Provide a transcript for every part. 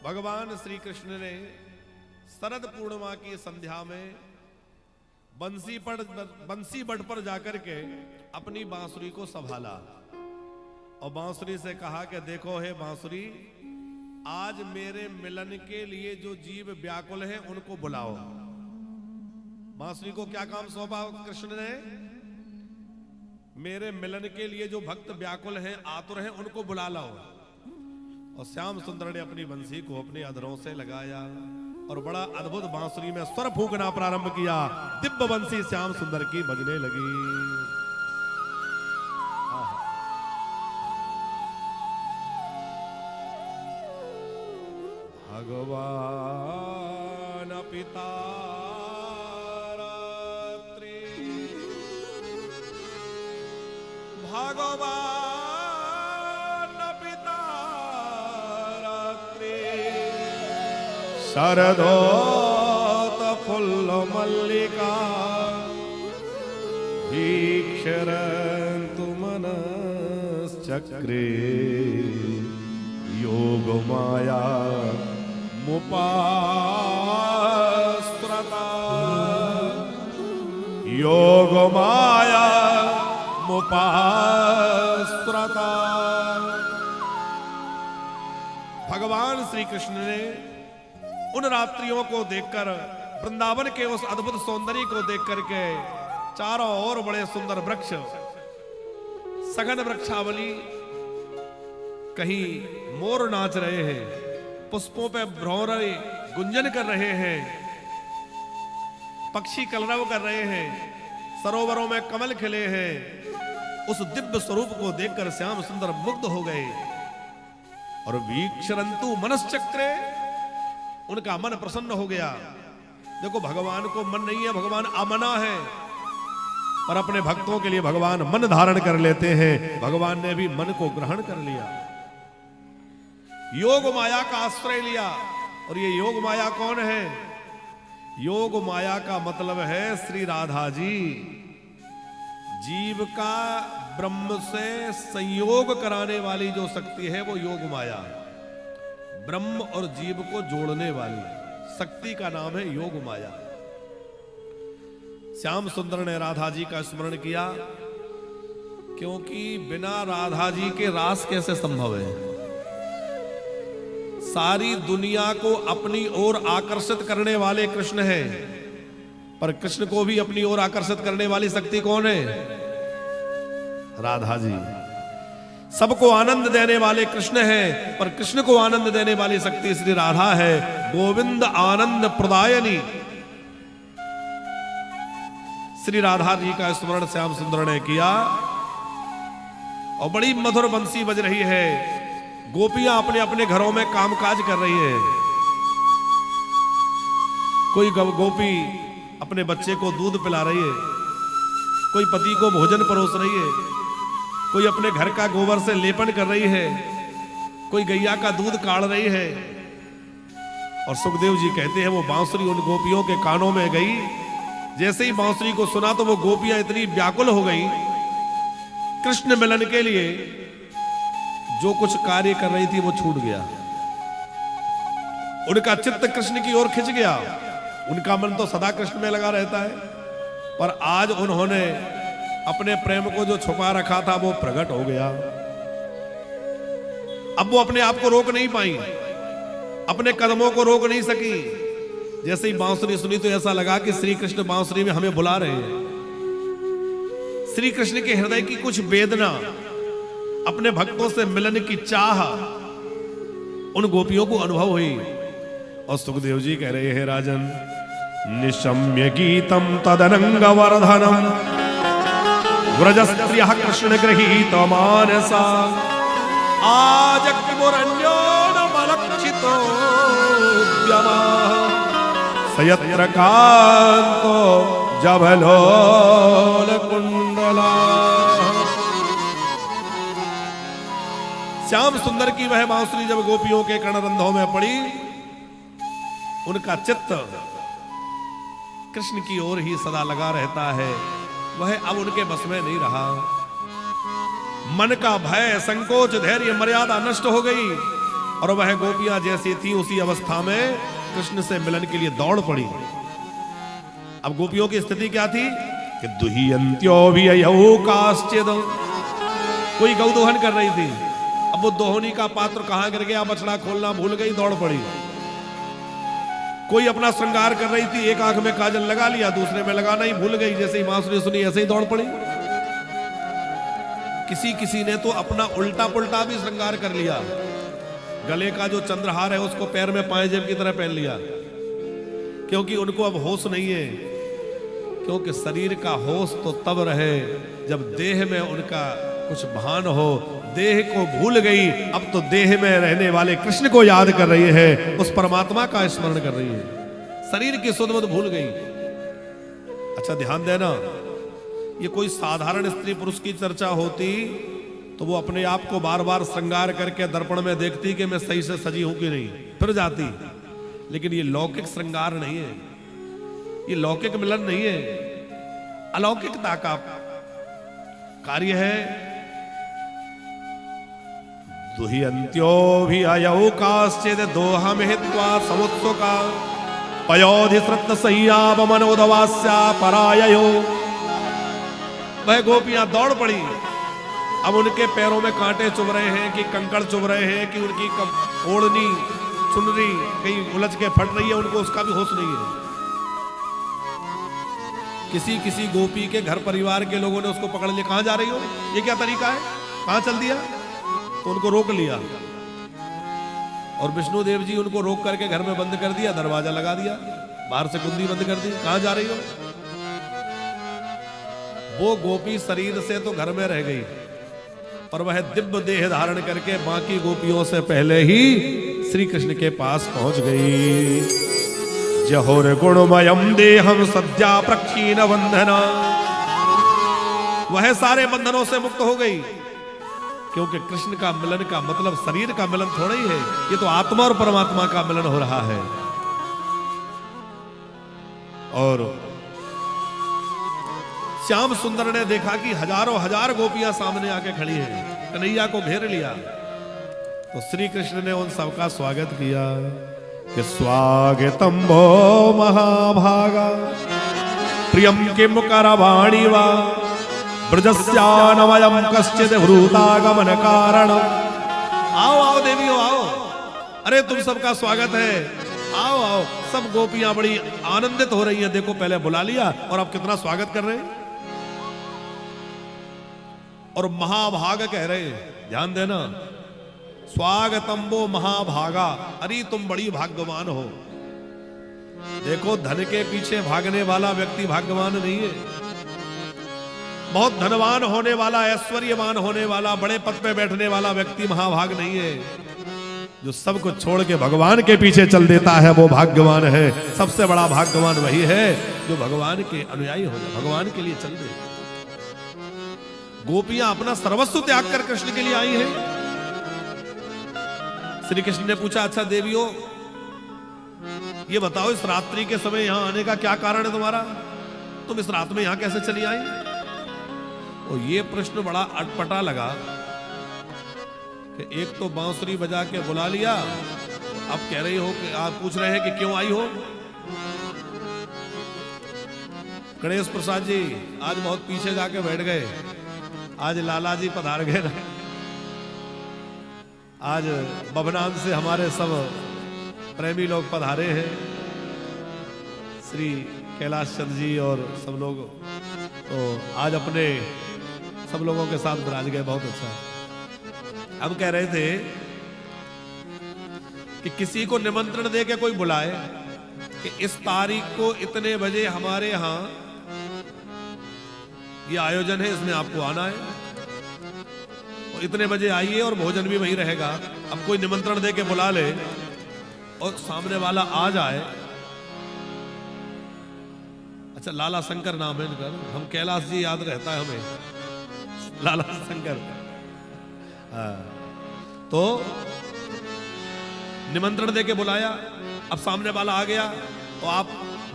भगवान श्री कृष्ण ने शरद पूर्णिमा की संध्या में बंसी बट पर जाकर के अपनी बांसुरी को संभाला और बांसुरी से कहा कि देखो हे बांसुरी, आज मेरे मिलन के लिए जो जीव व्याकुल हैं उनको बुलाओ। बांसुरी को क्या काम सौंपा कृष्ण ने? मेरे मिलन के लिए जो भक्त व्याकुल हैं, आतुर हैं, उनको बुला लाओ। और श्याम सुंदर ने अपनी बंसी को अपने अधरों से लगाया और बड़ा अद्भुत बांसुरी में स्वर फूंकना प्रारंभ किया। दिव्य बंसी श्याम सुंदर की बजने लगी। भगवान पिता भगवान पिता शरदोत फुल्ल मल्लिका ईक्षरन्तु मनश्चक्रे योग माया मुपास्त्रता योग माया मुपास्त्रता। भगवान श्री कृष्ण ने उन रात्रियों को देखकर, वृंदावन के उस अद्भुत सौंदर्य को देख करके, चारों ओर बड़े सुंदर वृक्ष, सघन वृक्षावली, कहीं मोर नाच रहे हैं, पुष्पों पे भ्रौरे गुंजन कर रहे हैं, पक्षी कलरव कर रहे हैं, सरोवरों में कमल खिले हैं। उस दिव्य स्वरूप को देखकर श्याम सुंदर मुग्ध हो गए और वीक्षरन्तु मनश्चक्रे, उनका मन प्रसन्न हो गया। देखो भगवान को मन नहीं है, भगवान अमना है, पर अपने भक्तों के लिए भगवान मन धारण कर लेते हैं। भगवान ने भी मन को ग्रहण कर लिया, योग माया का आश्रय लिया। और ये योग माया कौन है? योग माया का मतलब है श्री राधा जी। जीव का ब्रह्म से संयोग कराने वाली जो शक्ति है वो योग माया, ब्रह्म और जीव को जोड़ने वाली शक्ति का नाम है योग माया। श्याम सुंदर ने राधा जी का स्मरण किया, क्योंकि बिना राधा जी के रास कैसे संभव है? सारी दुनिया को अपनी ओर आकर्षित करने वाले कृष्ण हैं, पर कृष्ण को भी अपनी ओर आकर्षित करने वाली शक्ति कौन है? राधा जी। सबको आनंद देने वाले कृष्ण हैं, पर कृष्ण को आनंद देने वाली शक्ति श्री राधा है। गोविंद आनंद प्रदायनी श्री राधा जी का स्मरण श्याम सुंदर ने किया और बड़ी मधुर बंसी बज रही है। गोपियां अपने अपने घरों में कामकाज कर रही है। कोई गोपी अपने बच्चे को दूध पिला रही है, कोई पति को भोजन परोस रही है, कोई अपने घर का गोबर से लेपन कर रही है, कोई गैया का दूध काढ़ रही है। और सुखदेव जी कहते हैं वो बांसुरी उन गोपियों के कानों में गई। जैसे ही बांसुरी को सुना तो वो गोपियां इतनी व्याकुल हो गई, कृष्ण मिलन के लिए जो कुछ कार्य कर रही थी वो छूट गया। उनका चित्त कृष्ण की ओर खिंच गया। उनका मन तो सदा कृष्ण में लगा रहता है, पर आज उन्होंने अपने प्रेम को जो छुपा रखा था वो प्रकट हो गया। अब वो अपने आप को रोक नहीं पाई, अपने कदमों को रोक नहीं सकी। जैसे ही बांसुरी सुनी तो ऐसा लगा कि श्री कृष्ण बांसुरी में हमें बुला रहे हैं। श्री कृष्ण के हृदय की कुछ वेदना, अपने भक्तों से मिलन की चाह उन गोपियों को अनुभव हुई। और सुखदेव जी कह रहे हैं, राजन निशम्य गीतम तदनंग वर्धनम व्रजस्त्रियः कृष्ण गृहीत मानसा आज किमुरन्योनमलक्षितो सयत्र कांतो जभलोल कुंडला। श्याम सुंदर की वह बांसुरी जब गोपियों के कर्णरंध्रों में पड़ी, उनका चित्त कृष्ण की ओर ही सदा लगा रहता है। वह अब उनके बस में नहीं रहा। मन का भय, संकोच, धैर्य, मर्यादा नष्ट हो गई। और वह गोपियां जैसी थी उसी अवस्था में कृष्ण से मिलन के लिए दौड़ पड़ी। अब गोपियों की स्थिति क्या थी कि दुहियंत्यो भी काश्चिद, कोई गौदोहन कर रही थी। अब वो दोहनी का पात्र कहां गिर गया, बछड़ा खोलना भूल गई, दौड़ पड़ी। कोई अपना श्रृंगार कर रही थी, एक आंख में काजल लगा लिया, दूसरे में लगाना ही भूल गई, जैसे ही बांसुरी सुनी ऐसे ही दौड़ पड़ी। किसी किसी ने तो अपना उल्टा पुल्टा भी श्रृंगार कर लिया, गले का जो चंद्रहार है उसको पैर में पायजेब की तरह पहन लिया, क्योंकि उनको अब होश नहीं है। क्योंकि शरीर का होश तो तब रहे जब देह में उनका कुछ भान हो। देह को भूल गई, अब तो देह में रहने वाले कृष्ण को याद कर रही है, उस परमात्मा का स्मरण कर रही है, शरीर की सुध बुध भूल गई। अच्छा ध्यान देना, ये कोई साधारण स्त्री पुरुष की चर्चा होती तो वो अपने आप को बार बार श्रृंगार करके दर्पण में देखती कि मैं सही से सजी हूं कि नहीं, फिर जाती। लेकिन ये लौकिक श्रृंगार नहीं है, ये लौकिक मिलन नहीं है, अलौकिकता का कार्य है। दुहियंत्यो भी अयौ काश्चिद दोहम हित्वा समुत्सुका पयोधिसृत सय्याब मनोदवास्या पराययो। वह गोपियां दौड़ पड़ी। अब उनके पैरों में कांटे चुभ रहे हैं कि कंकड़ चुभ रहे हैं कि उनकी ओढ़नी चुनरी कहीं उलझ के फट रही है, उनको उसका भी होश नहीं है। किसी किसी गोपी के घर परिवार के लोगों ने उसको पकड़ लिया, कहां जा रही हो, ये क्या तरीका है, कहां चल दिया, तो उनको रोक लिया। और विष्णु देव जी उनको रोक करके घर में बंद कर दिया, दरवाजा लगा दिया, बाहर से कुंडी बंद कर दी, कहां जा रही हो। वो गोपी शरीर से तो घर में रह गई, पर वह दिव्य देह धारण करके बाकी गोपियों से पहले ही श्री कृष्ण के पास पहुंच गई। जहोर गुणमयम देहम सद्या प्रक्षीण बंधना, वह सारे बंधनों से मुक्त हो गई। क्योंकि कृष्ण का मिलन का मतलब शरीर का मिलन थोड़ा ही है, ये तो आत्मा और परमात्मा का मिलन हो रहा है। और श्याम सुंदर ने देखा कि हजारों हजार गोपियां सामने आके खड़ी हैं, कन्हैया को घेर लिया। तो श्री कृष्ण ने उन सबका स्वागत किया कि स्वागतम भो महाभागा प्रियम किम करवाणी वा ब्रजस्यानवयम कश्चिद हृतागमन कारण। आओ आओ देवियों आओ, अरे तुम सबका स्वागत है, आओ आओ। सब गोपियां बड़ी आनंदित हो रही हैं, देखो पहले बुला लिया और अब कितना स्वागत कर रहे हैं। और महाभाग कह रहे हैं, ध्यान देना, स्वागतम वो महाभागा, अरे तुम बड़ी भाग्यवान हो। देखो धन के पीछे भागने वाला व्यक्ति भाग्यवान नहीं है, बहुत धनवान होने वाला, ऐश्वर्यवान होने वाला, बड़े पद पे बैठने वाला व्यक्ति महाभाग नहीं है। जो सब कुछ छोड़ के भगवान के पीछे चल देता है वो भाग्यवान है। सबसे बड़ा भाग्यवान वही है जो भगवान के अनुयायी हो जाए, भगवान के लिए चल दे। गोपियां अपना सर्वस्व त्याग कर कृष्ण के लिए आई हैं। श्री कृष्ण ने पूछा, अच्छा देवियों ये बताओ इस रात्रि के समय यहां आने का क्या कारण है तुम्हारा, तुम इस रात में यहां कैसे चली आई। और ये प्रश्न बड़ा अटपटा लगा कि एक तो बांसुरी बजा के बुला लिया, अब कह रही हो कि आप पूछ रहे हैं कि क्यों आई हो। गणेश प्रसाद जी आज बहुत पीछे जाके बैठ गए, आज लाला जी पधार गए। आज बभनान से हमारे सब प्रेमी लोग पधारे हैं, श्री कैलाश चंद्र जी और सब लोग, तो आज अपने सब लोगों के साथ विराज गए, बहुत अच्छा। हम कह रहे थे कि किसी को निमंत्रण दे के कोई बुलाए कि इस तारीख को इतने बजे हमारे यहां ये आयोजन है, इसमें आपको आना है, और इतने बजे आइए और भोजन भी वही रहेगा। अब कोई निमंत्रण दे के बुला ले और सामने वाला आ जाए। अच्छा लाला शंकर नाम है इनका, हम कैलाश जी याद रहता है हमें, लाला शंकर। तो निमंत्रण देके बुलाया, अब सामने वाला आ गया तो आप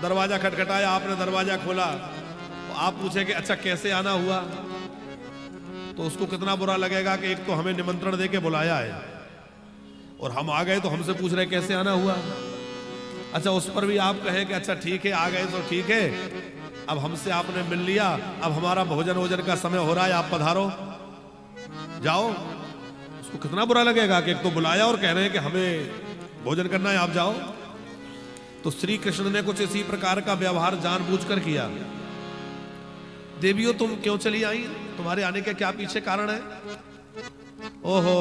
दरवाजा खटखटाया, आपने दरवाजा खोला तो आप पूछे कि अच्छा कैसे आना हुआ, तो उसको कितना बुरा लगेगा कि एक तो हमें निमंत्रण देके बुलाया है और हम आ गए तो हमसे पूछ रहे कैसे आना हुआ। अच्छा उस पर भी आप कहें कि अच्छा ठीक है आ गए तो ठीक है, अब हमसे आपने मिल लिया, अब हमारा भोजन का समय हो रहा है, आप पधारो जाओ। उसको कितना बुरा लगेगा कि एक तो बुलाया और कह रहे हैं कि हमें भोजन करना है, आप जाओ। तो श्री कृष्ण ने कुछ इसी प्रकार का व्यवहार जानबूझकर किया। देवियों तुम क्यों चली आई, तुम्हारे आने के क्या पीछे कारण है? ओहो,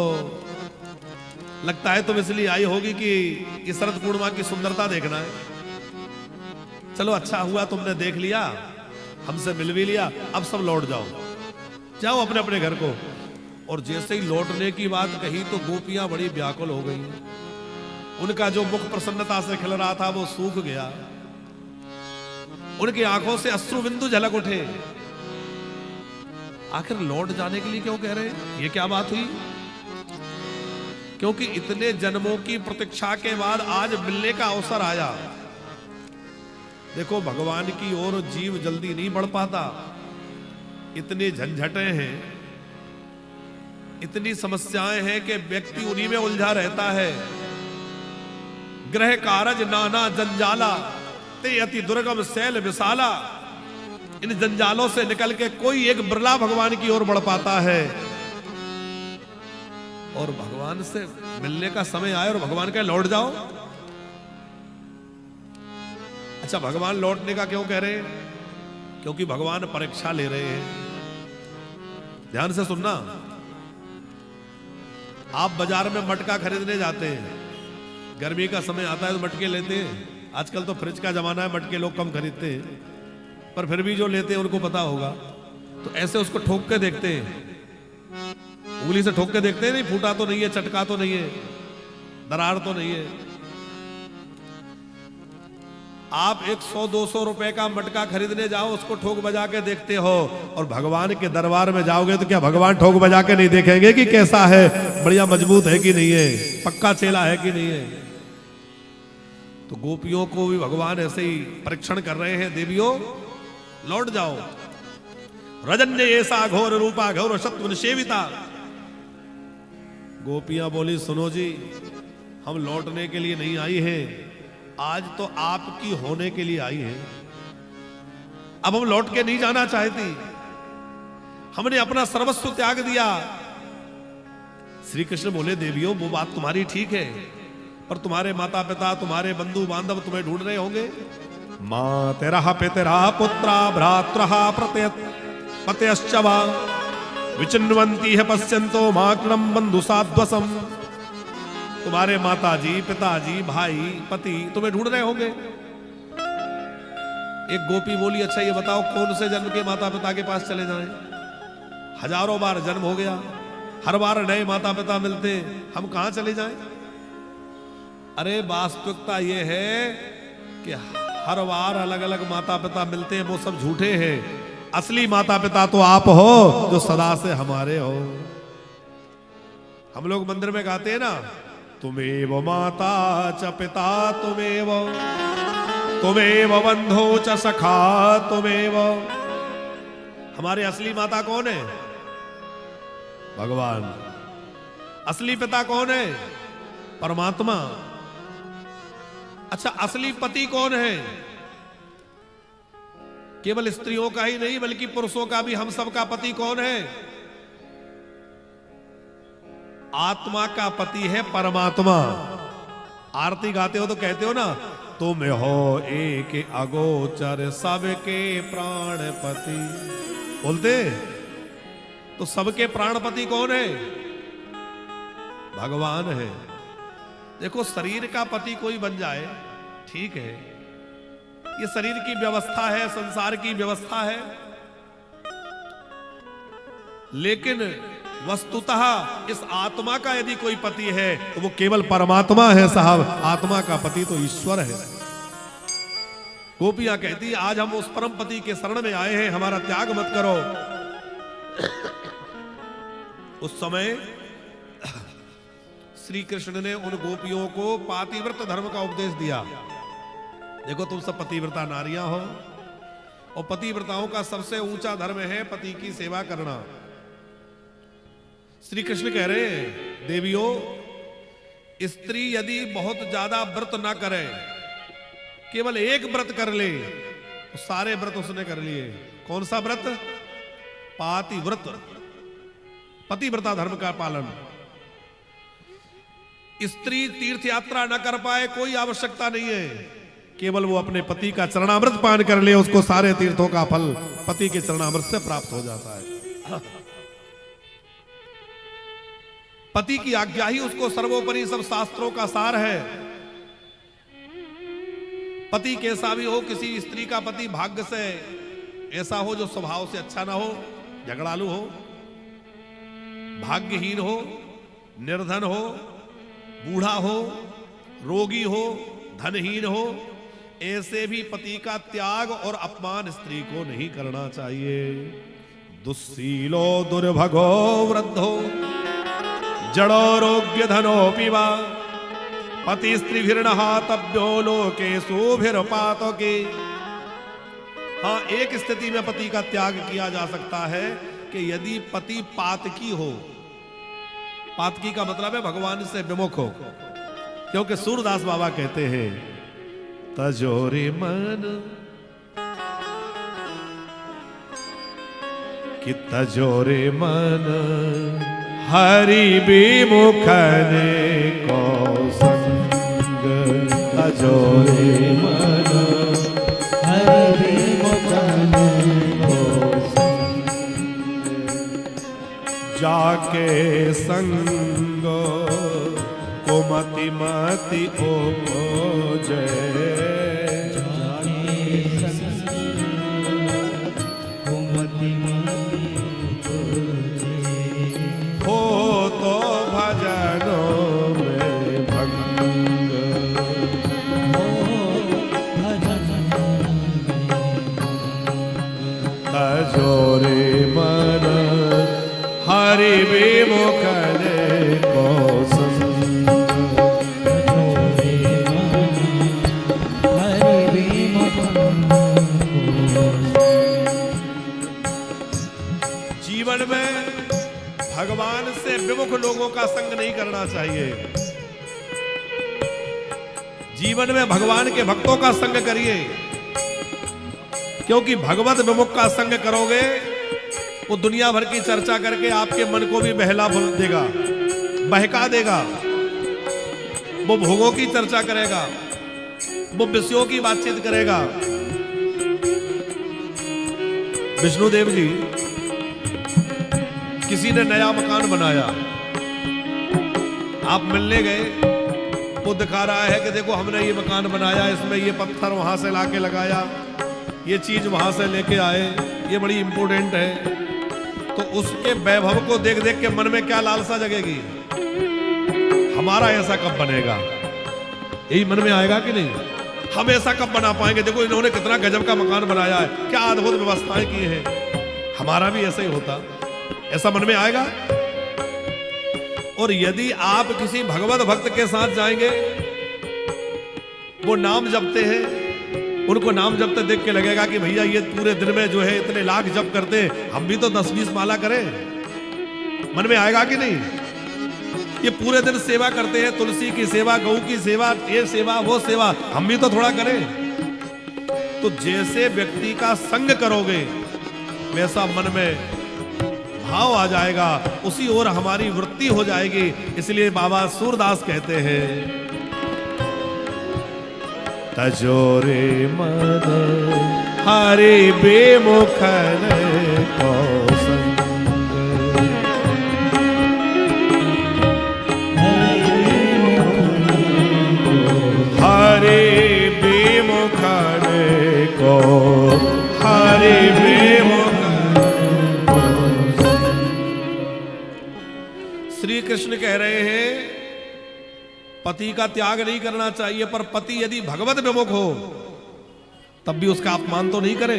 लगता है तुम इसलिए आई होगी कि इस शरद पूर्णिमा की सुंदरता देखना है। चलो अच्छा हुआ तुमने देख लिया, हमसे मिल भी लिया, अब सब लौट जाओ, जाओ अपने अपने घर को। और जैसे ही लौटने की बात कही तो गोपियां बड़ी व्याकुल हो गई। उनका जो मुख प्रसन्नता से खिल रहा था वो सूख गया, उनकी आंखों से अश्रु बिंदु झलक उठे। आखिर लौट जाने के लिए क्यों कह रहे हैं, ये क्या बात हुई? क्योंकि इतने जन्मों की प्रतीक्षा के बाद आज मिलने का अवसर आया। देखो भगवान की ओर जीव जल्दी नहीं बढ़ पाता, इतने झंझटें हैं, इतनी समस्याएं हैं कि व्यक्ति उन्हीं में उलझा रहता है। ग्रह कारज नाना जंजाला ते अति दुर्गम शैल विशाला। इन जंजालों से निकल के कोई एक बिरला भगवान की ओर बढ़ पाता है। और भगवान से मिलने का समय आए और भगवान कहे लौट जाओ। अच्छा भगवान लौटने का क्यों कह रहे हैं? क्योंकि भगवान परीक्षा ले रहे हैं। ध्यान से सुनना, आप बाजार में मटका खरीदने जाते हैं, गर्मी का समय आता है तो मटके लेते हैं। आजकल तो फ्रिज का जमाना है, मटके लोग कम खरीदते हैं, पर फिर भी जो लेते हैं उनको पता होगा। तो ऐसे उसको ठोक के देखते हैं, उंगली से ठोक के देखते हैं, नहीं फूटा तो नहीं है, चटका तो नहीं है, दरार तो नहीं है। आप 100-200 रुपए का मटका खरीदने जाओ, उसको ठोक बजा के देखते हो, और भगवान के दरबार में जाओगे तो क्या भगवान ठोक बजा के नहीं देखेंगे कि कैसा है, बढ़िया मजबूत है कि नहीं है, पक्का चेला है कि नहीं है? तो गोपियों को भी भगवान ऐसे ही परीक्षण कर रहे हैं। देवियों लौट जाओ। रजन्य ऐसा घोर रूपा घोर शत्रु सेविता। गोपियां बोली सुनो जी, हम लौटने के लिए नहीं आई हैं, आज तो आपकी होने के लिए आई है। अब हम लौट के नहीं जाना चाहती, हमने अपना सर्वस्व त्याग दिया। श्री कृष्ण बोले देवियों वो बात तुम्हारी ठीक है, पर तुम्हारे माता पिता, तुम्हारे बंधु बांधव तुम्हें ढूंढ रहे होंगे। मां तेरा पितरा पुत्रा भ्रातृहा पतयश्च वा विचिन्वन्ति है पश्यन्तो माक्रम बंधु साध्वसम। तुम्हारे माताजी, पिताजी, भाई, पति तुम्हें ढूंढ रहे होंगे। एक गोपी बोली अच्छा ये बताओ कौन से जन्म के माता पिता के पास चले जाएं? हजारों बार जन्म हो गया, हर बार नए माता पिता मिलते, हम कहां चले जाएं? अरे वास्तविकता ये है कि हर बार अलग अलग माता पिता मिलते हैं, वो सब झूठे हैं। असली माता पिता तो आप हो जो सदा से हमारे हो। हम लोग मंदिर में गाते हैं ना, तुमेव माता च पिता तुमेव, तुमेव बंधो च सखा तुमेव। हमारे असली माता कौन है? भगवान। असली पिता कौन है? परमात्मा। अच्छा असली पति कौन है? केवल स्त्रियों का ही नहीं बल्कि पुरुषों का भी हम सब का पति कौन है? आत्मा का पति है परमात्मा। आरती गाते हो तो कहते हो ना, तुम हो एक अगोचर सबके प्राणपति। बोलते तो सबके प्राणपति कौन है? भगवान है। देखो शरीर का पति कोई बन जाए ठीक है, ये शरीर की व्यवस्था है, संसार की व्यवस्था है, लेकिन वस्तुतः इस आत्मा का यदि कोई पति है तो वो केवल परमात्मा है साहब। आत्मा का पति तो ईश्वर है। गोपियां कहती आज हम उस परम पति के शरण में आए हैं, हमारा त्याग मत करो। उस समय श्री कृष्ण ने उन गोपियों को पातिव्रत धर्म का उपदेश दिया। देखो तुम सब पतिव्रता नारियां हो, और पतिव्रताओं का सबसे ऊंचा धर्म है पति की सेवा करना। श्री कृष्ण कह रहे हैं देवियों स्त्री यदि बहुत ज्यादा व्रत ना करे, केवल एक व्रत कर ले तो सारे व्रत उसने कर लिए। कौन सा व्रत? पातिव्रत, पतिव्रता धर्म का पालन। स्त्री तीर्थ यात्रा न कर पाए कोई आवश्यकता नहीं है, केवल वो अपने पति का चरणामृत पान कर ले, उसको सारे तीर्थों का फल पति के चरणामृत से प्राप्त हो जाता है। पति की आज्ञा ही उसको सर्वोपरि सब शास्त्रों का सार है। पति कैसा भी हो, किसी स्त्री का पति भाग्य से ऐसा हो जो स्वभाव से अच्छा ना हो, झगड़ालू हो, भाग्यहीन हो, निर्धन हो, बूढ़ा हो, रोगी हो, धनहीन हो, ऐसे भी पति का त्याग और अपमान स्त्री को नहीं करना चाहिए। दुस्सीलो दुर्भगो वृद्धो जड़ोरोग्य धनोपि वा पति स्त्रीभिर्नहातव्यो लोकेषुभिर्पातके। हाँ, एक स्थिति में पति का त्याग किया जा सकता है कि यदि पति पातकी हो। पातकी का मतलब है भगवान से विमुख हो, क्योंकि सूरदास बाबा कहते हैं तजोरे मन कि तजोरे मन हरि विमुखने को संग। तजोरे मन हरि विमुखने को संग, जाके संग कुमति मति उपजे। हो तो भजनों में भंग, तजोरे मन हरि विमुखने को संग। जीवन में भगवान से विमुख लोगों का संग नहीं करना चाहिए। जीवन में भगवान के भक्तों का संग करिए, क्योंकि भगवत विमुख का संग करोगे वो दुनिया भर की चर्चा करके आपके मन को भी बहला देगा, बहका देगा। वो भोगों की चर्चा करेगा, वो विषयों की बातचीत करेगा। विष्णुदेव जी, किसी ने नया मकान बनाया, आप मिलने गए, वो दिखा रहा है कि देखो हमने ये मकान बनाया, इसमें ये पत्थर वहां से लाके लगाया, ये चीज वहां से लेके आए, ये बड़ी इंपॉर्टेंट है। तो उसके वैभव को देख देख के मन में क्या लालसा जगेगी, हमारा ऐसा कब बनेगा, यही मन में आएगा कि नहीं? हम ऐसा कब बना पाएंगे, देखो इन्होंने कितना गजब का मकान बनाया है, क्या अद्भुत व्यवस्थाएं की है, हमारा भी ऐसा ही होता, ऐसा मन में आएगा। और यदि आप किसी भगवत भक्त के साथ जाएंगे, वो नाम जपते हैं, उनको नाम जपते देख के लगेगा कि भैया ये पूरे दिन में जो है इतने लाख जप करते हैं, हम भी तो 10-20 माला करें, मन में आएगा कि नहीं? ये पूरे दिन सेवा करते हैं, तुलसी की सेवा, गऊ की सेवा, ये सेवा, वो सेवा, हम भी तो थोड़ा करें। तो जैसे व्यक्ति का संग करोगे वैसा मन में भाव आ जाएगा, उसी ओर हमारी वृत्ति हो जाएगी। इसलिए बाबा सूरदास कहते हैं तजोरे मन हरि विमुखने को संग। हरि विमुखने को, हरि विमुखने को। श्री कृष्ण कह रहे हैं पति का त्याग नहीं करना चाहिए, पर पति यदि भगवत विमुख हो तब भी उसका अपमान तो नहीं करे,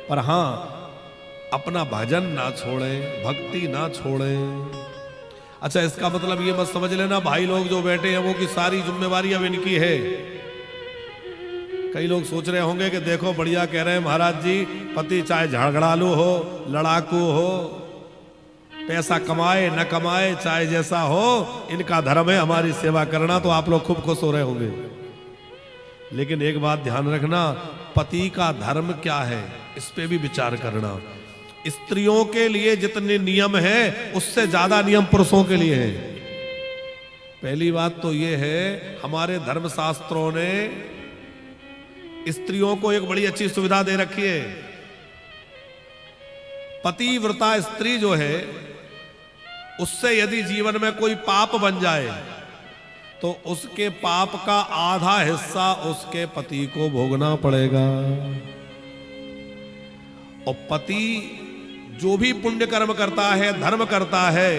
पर हां अपना भजन ना छोड़े, भक्ति ना छोड़े। अच्छा, इसका मतलब ये मत समझ लेना भाई लोग जो बैठे हैं वो की सारी जिम्मेवारी अब इनकी है। कई लोग सोच रहे होंगे कि देखो बढ़िया कह रहे हैं महाराज जी, पति चाहे झगड़ालू हो, लड़ाकू हो, पैसा कमाए न कमाए चाहे जैसा हो, इनका धर्म है हमारी सेवा करना, तो आप लोग खूब खुश हो रहे होंगे। लेकिन एक बात ध्यान रखना, पति का धर्म क्या है इस पे भी विचार करना। स्त्रियों के लिए जितने नियम है उससे ज्यादा नियम पुरुषों के लिए है। पहली बात तो ये है, हमारे धर्मशास्त्रों ने स्त्रियों को एक बड़ी अच्छी सुविधा दे रखी है। पतिव्रता स्त्री जो है उससे यदि जीवन में कोई पाप बन जाए तो उसके पाप का आधा हिस्सा उसके पति को भोगना पड़ेगा। और पति जो भी पुण्य कर्म करता है, धर्म करता है,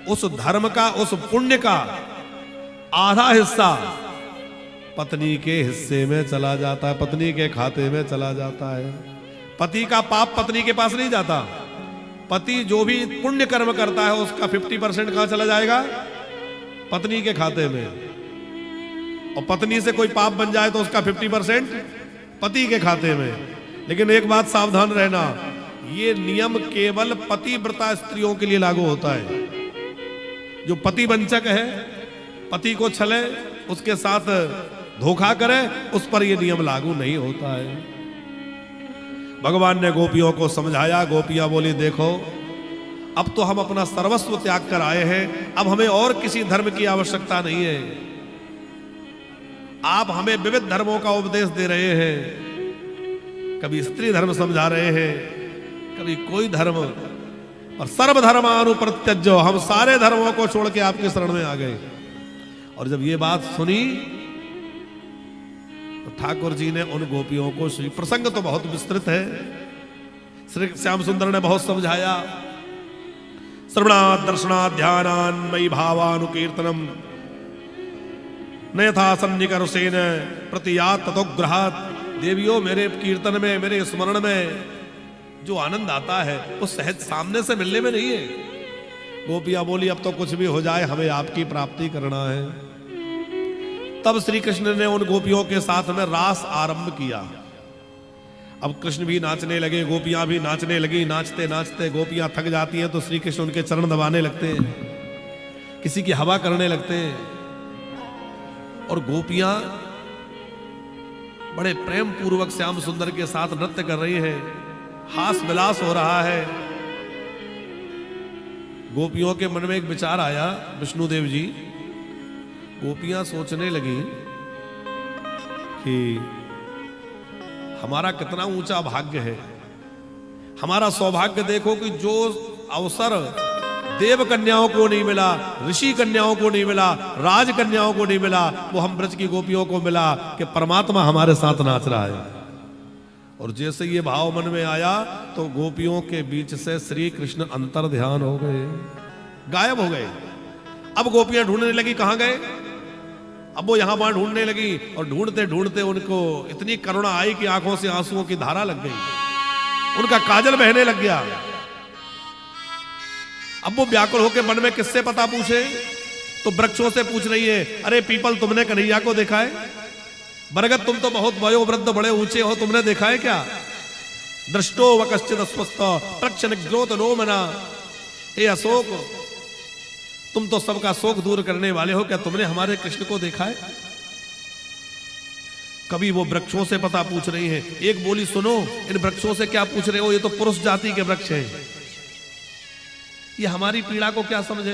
उस धर्म का, उस पुण्य का आधा हिस्सा पत्नी के हिस्से में चला जाता है, पत्नी के खाते में चला जाता है। पति का पाप पत्नी के पास नहीं जाता। पति जो भी पुण्य कर्म करता है उसका 50% कहां चला जाएगा? पत्नी के खाते में। और पत्नी से कोई पाप बन जाए तो उसका 50% पति के खाते में। लेकिन एक बात सावधान रहना, ये नियम केवल पतिव्रता स्त्रियों के लिए लागू होता है। जो पति वंचक है, पति को छले, उसके साथ धोखा करे, उस पर यह नियम लागू नहीं होता है। भगवान ने गोपियों को समझाया। गोपियां बोली, देखो अब तो हम अपना सर्वस्व त्याग कर आए हैं, अब हमें और किसी धर्म की आवश्यकता नहीं है। आप हमें विविध धर्मों का उपदेश दे रहे हैं, कभी स्त्री धर्म समझा रहे हैं, कभी कोई धर्म, और सर्वधर्मानुप्रत्यज्यो, हम सारे धर्मों को छोड़ के आपकी शरण में आ गए। और जब ये बात सुनी तो ठाकुर जी ने उन गोपियों को, प्रसंग तो बहुत विस्तृत है, श्री श्याम सुंदर ने बहुत समझाया। श्रवणात् दर्शनात् ध्यानान् मयि भावानुकीर्तनम नयथा सन्निकर्षेण प्रतियात् ततोग्रहात्। देवियों, मेरे कीर्तन में, मेरे स्मरण में जो आनंद आता है वो सहज सामने से मिलने में नहीं है। गोपियां बोली, अब तो कुछ भी हो जाए, हमें आपकी प्राप्ति करना है। तब श्री कृष्ण ने उन गोपियों के साथ में रास आरंभ किया। अब कृष्ण भी नाचने लगे, गोपियां भी नाचने लगी। नाचते नाचते गोपियां थक जाती हैं तो श्री कृष्ण उनके चरण दबाने लगते हैं, किसी की हवा करने लगते हैं। और गोपियां बड़े प्रेम पूर्वक श्याम सुंदर के साथ नृत्य कर रही है, हास विलास हो रहा है। गोपियों के मन में एक विचार आया, विष्णुदेव जी, गोपियां सोचने लगी कि हमारा कितना ऊंचा भाग्य है, हमारा सौभाग्य देखो कि जो अवसर देव कन्याओं को नहीं मिला, ऋषि कन्याओं को नहीं मिला, राज कन्याओं को नहीं मिला, वो हम ब्रज की गोपियों को मिला कि परमात्मा हमारे साथ नाच रहा है। और जैसे ये भाव मन में आया तो गोपियों के बीच से श्री कृष्ण अंतर ध्यान हो गए, गायब हो गए। अब गोपियां ढूंढने लगी कहां गए। अब वो यहां वहां ढूंढने लगी और ढूंढते ढूंढते उनको इतनी करुणा आई कि आंखों से आंसुओं की धारा लग गई, उनका काजल बहने लग गया। अब वो व्याकुल होकर मन में किससे पता पूछे, तो वृक्षों से पूछ रही है, अरे पीपल, तुमने कन्हैया को देखा है? बरगद, तुम तो बहुत वयोवृद्ध बड़े ऊंचे हो, तुमने देखा है क्या? दृष्टो व कश्चित् अस्वस्थ प्रक्षण ग्रोत रोमना। हे अशोक, तुम तो सबका शोक दूर करने वाले हो, क्या तुमने हमारे कृष्ण को देखा है? कभी वो वृक्षों से पता पूछ रही है। एक बोली, सुनो, इन वृक्षों से क्या पूछ रहे हो, ये तो पुरुष जाति के वृक्ष हैं, ये हमारी पीड़ा को क्या समझे।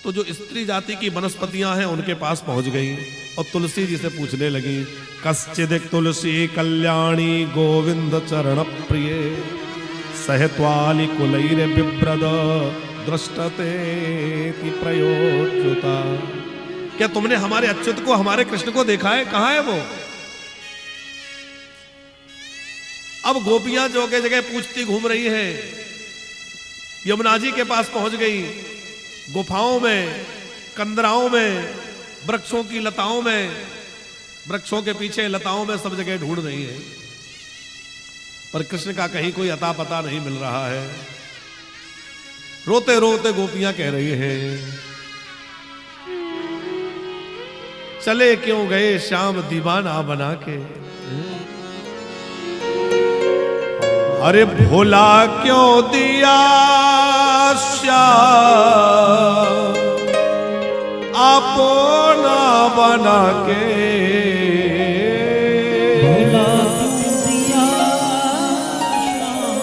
तो जो स्त्री जाति की वनस्पतियां हैं उनके पास पहुंच गई और तुलसी जी से पूछने लगी, कश्चिदिक तुलसी कल्याणी गोविंद चरण प्रिय सहत्वाली कुलैर बिभ्रद दृष्टते प्रयोज्युता। क्या तुमने हमारे अच्युत को, हमारे कृष्ण को देखा है? कहां है वो? अब गोपियां जगह जगह पूछती घूम रही है। यमुना जी के पास पहुंच गई, गुफाओं में, कंदराओं में, वृक्षों की लताओं में, वृक्षों के पीछे लताओं में सब जगह ढूंढ रही है, पर कृष्ण का कहीं कोई अता पता नहीं मिल रहा है। रोते रोते गोपियां कह रही हैं, चले क्यों गए श्याम दीवाना बना के। अरे भोला क्यों दिया श्याम अपना बना के, भोला क्यों दिया श्याम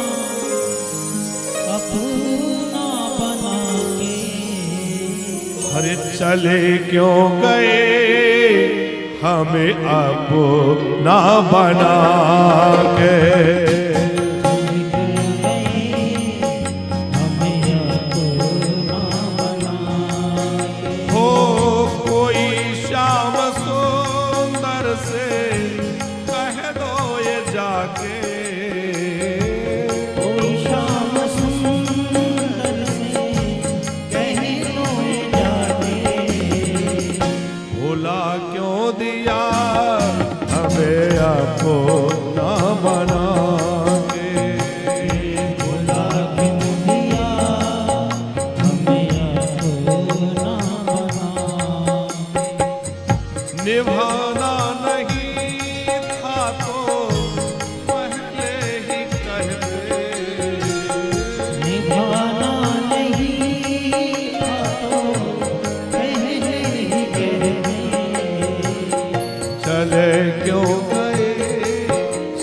अपना बना के, अरे चले क्यों गए हमें अपना बना के, निभाना नहीं था तो पहले ही कहते, निभाना नहीं था तो पहले ही कहते, चले क्यों गए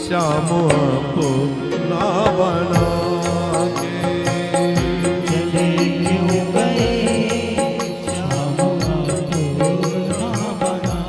श्याम अपना बना के, चले क्यों गए श्याम अपना बना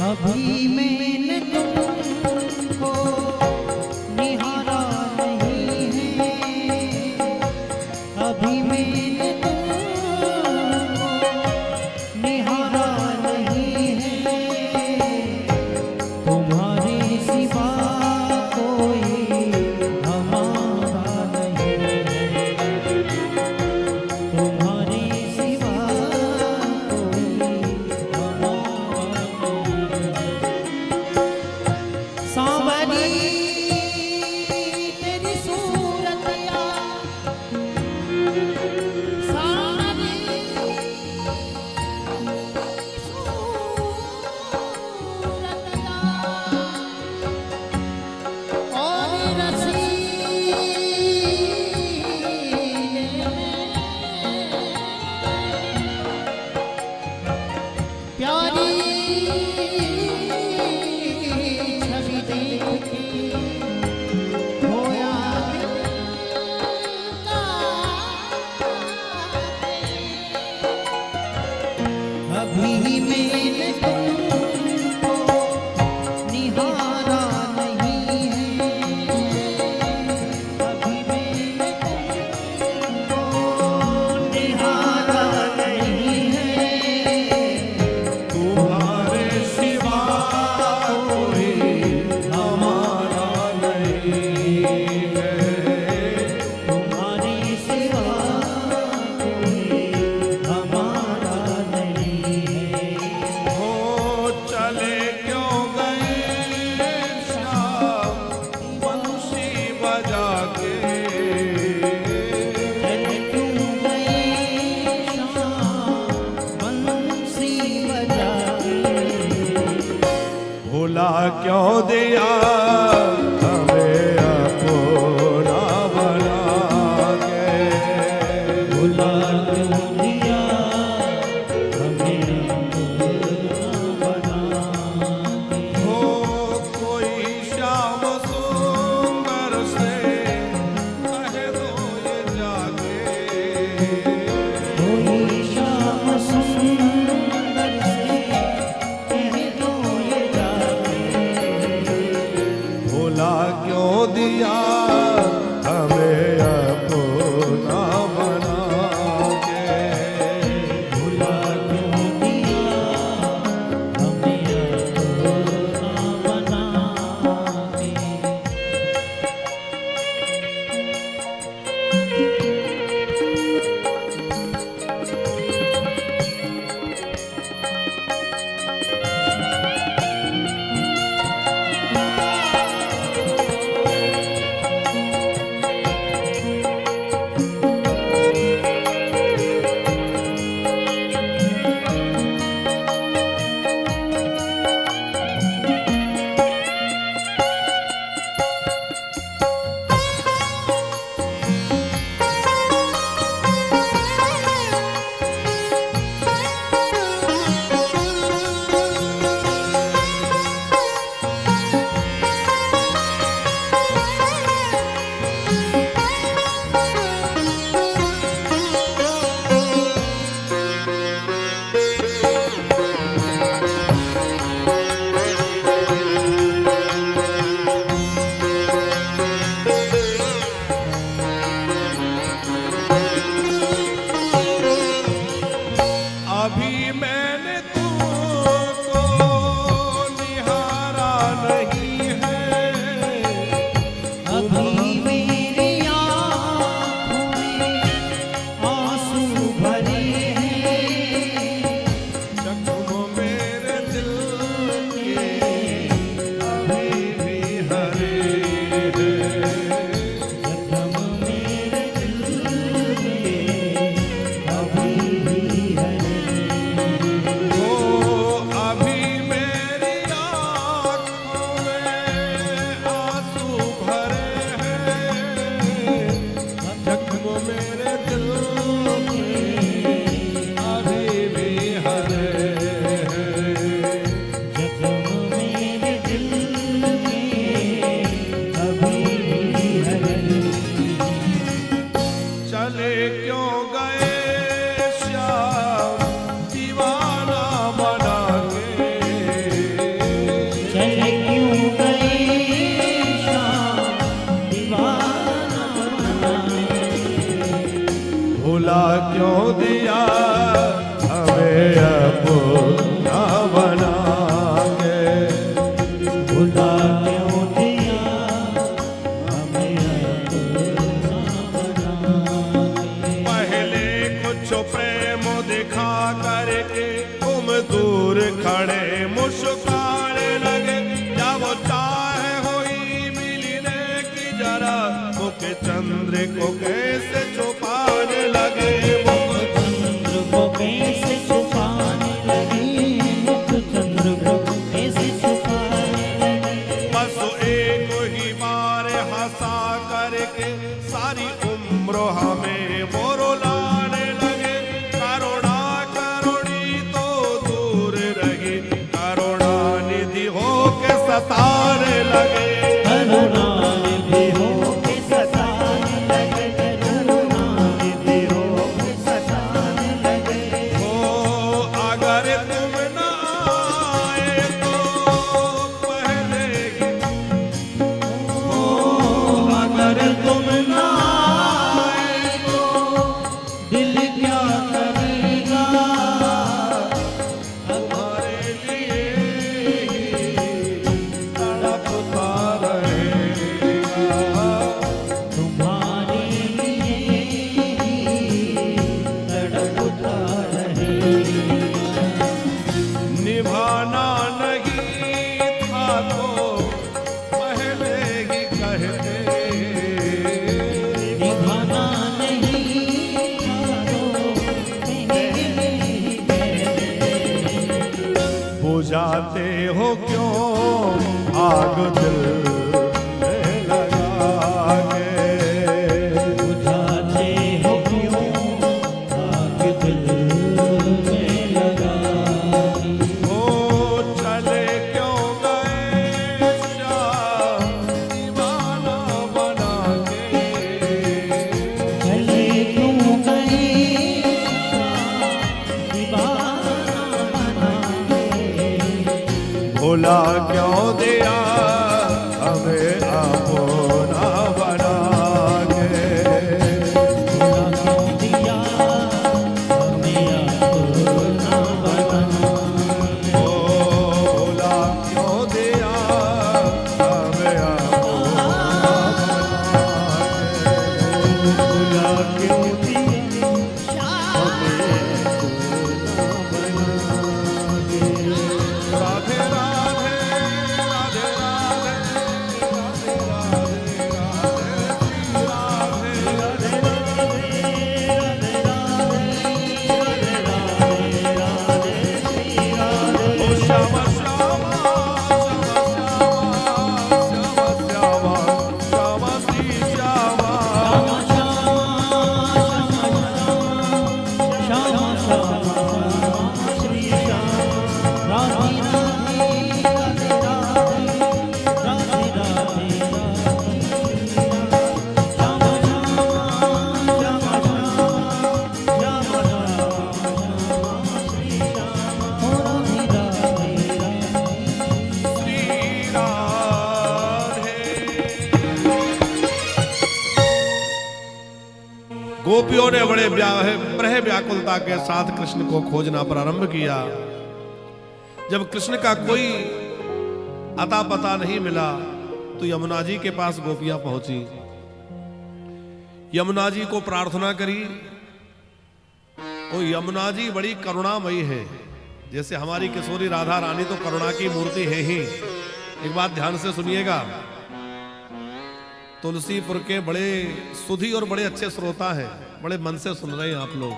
अभी मैंने तुमको निहारा नहीं है, अभी मैंने तुमको निहारा नहीं है, तुम्हारे सिवा कोई हमारा नहीं है, तुम्हारे सिवा कोई सांवरी तेरी सूरत या सांवरी सूरत या और रसीले प्यारी छवि देख के खोया दिल का अभी मैंने तुमको निहारा नहीं है, अभी मैंने तुमको निहारा नहीं है, तुम्हारे सिवा कोई हमारा नहीं है, तुम्हारे सिवा कोई हमारा नहीं है, हो चले क्यों गए श्याम बंसी बजा के, चले क्यों गए श्याम बंसी बजा के, भोला क्यों दिया हमें अपना बना के, भोला क्यों दिया हमें अपना बना के, हो कोई श्याम सुंदर से कह दो ये जाके, कोई शाम सुंदर से कह दो ये जाके, करके तुम दूर खड़े मुस्काने लगे, जब चाहे हुई मिलने की जरा मुख चंद्र को कैसे छुपाने लगे, मुख चंद्र को कैसे छुपाने लगे, मुख चंद्र को कैसे छुपाने लगे। बस एक ही बार हंसा करके सारी उम्र हमें वो रुलाने लगे, करुणा करुणी तो दूर रही, करुणा निधि हो के सताने लगे, करुणानिधि हो के सताने लगे, करुणानिधि हो के सताने लगे। ओ अगर तुम न आए तो पहले ही, ओ अगर तुम न आए तो दिल क्या करेगा, हमारे लिए ही तड़पता रहेगा, तुम्हारे लिए ही तड़पता रहेगा। निभाना नहीं था तो पहले ही कहते, निभाना नहीं था तो पहले ही कहते। बुझाते हो क्यों आग दिल में लगा के, बुझाते हो क्यों आग दिल में लगा के। ओ चले क्यों गए शाम दीवाना बना के, चले क्यों गए दीवाना बना के। भुला क्यों दिया हमें अपना बना के, भुला क्यों दिया हमें अपना बना के। ओ भुला क्यों दिया हमें अपना भुला क्यों दिया हमें राधे राधे राधे राधे राधे ओ श्यामा श्यामा श्यामा श्यामा श्यामा श्री श्यामा, श्री राधे। गोपियों ने बड़े ब्रह व्याकुलता के साथ कृष्ण को खोजना प्रारंभ किया। जब कृष्ण का कोई अता पता नहीं मिला तो यमुना जी के पास गोपियां पहुंची, यमुना जी को प्रार्थना करी। ओ यमुना जी बड़ी करुणामयी है, जैसे हमारी किशोरी राधा रानी तो करुणा की मूर्ति है ही। एक बात ध्यान से सुनिएगा, तुलसीपुर के बड़े सुधी और बड़े अच्छे श्रोता हैं, बड़े मन से सुन रहे हैं आप लोग।